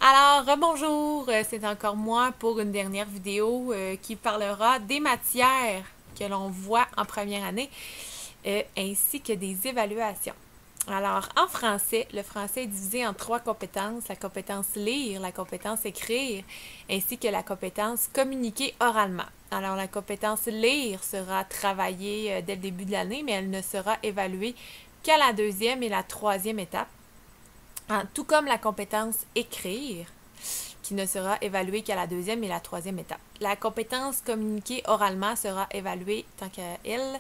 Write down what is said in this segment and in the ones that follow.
Alors, rebonjour, c'est encore moi pour une dernière vidéo qui parlera des matières que l'on voit en première année ainsi que des évaluations. Alors, en français, le français est divisé en trois compétences, la compétence lire, la compétence écrire, ainsi que la compétence communiquer oralement. Alors, la compétence lire sera travaillée dès le début de l'année, mais elle ne sera évaluée qu'à la deuxième et la troisième étape. Tout comme la compétence écrire, qui ne sera évaluée qu'à la deuxième et la troisième étape. La compétence communiquer oralement sera évaluée tant qu'à elle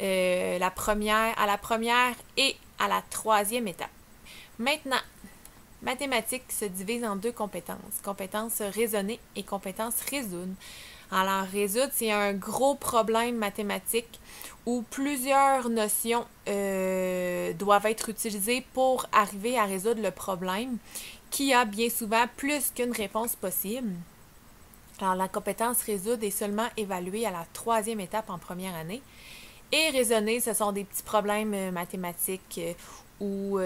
à la première et à la troisième étape. Maintenant, mathématiques se divise en deux compétences, compétence raisonner et compétence résoudre. Alors, résoudre, c'est un gros problème mathématique où plusieurs notions doivent être utilisées pour arriver à résoudre le problème, qui a bien souvent plus qu'une réponse possible. Alors, la compétence résoudre est seulement évaluée à la troisième étape en première année. Et raisonner, ce sont des petits problèmes mathématiques où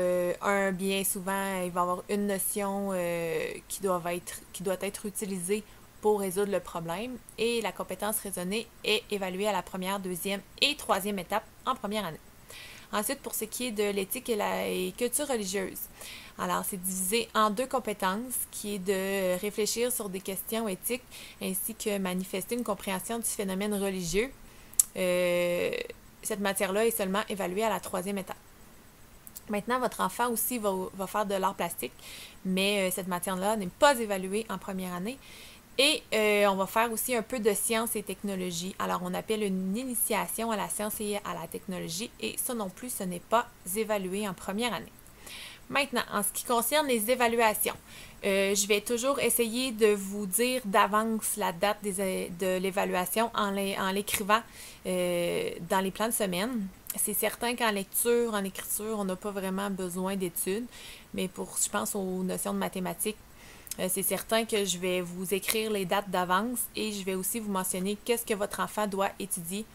bien souvent, il va y avoir une notion qui doit être utilisée pour résoudre le problème. Et la compétence raisonner est évaluée à la première, deuxième et troisième étape en première année. Ensuite, pour ce qui est de l'éthique et la culture religieuse, alors c'est divisé en deux compétences, qui est de réfléchir sur des questions éthiques ainsi que manifester une compréhension du phénomène religieux. Cette matière-là est seulement évaluée à la troisième étape. Maintenant, votre enfant aussi va faire de l'art plastique, mais cette matière-là n'est pas évaluée en première année. Et on va faire aussi un peu de sciences et technologies. Alors, on appelle une initiation à la science et à la technologie, et ça non plus, ce n'est pas évalué en première année. Maintenant, en ce qui concerne les évaluations, je vais toujours essayer de vous dire d'avance la date de l'évaluation en l'écrivant dans les plans de semaine. C'est certain qu'en lecture, en écriture, on n'a pas vraiment besoin d'études, mais je pense aux notions de mathématiques, c'est certain que je vais vous écrire les dates d'avance et je vais aussi vous mentionner qu'est-ce que votre enfant doit étudier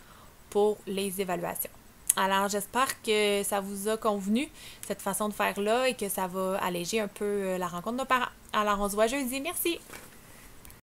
pour les évaluations. Alors, j'espère que ça vous a convenu, cette façon de faire-là, et que ça va alléger un peu la rencontre de nos parents. Alors, on se voit jeudi. Merci!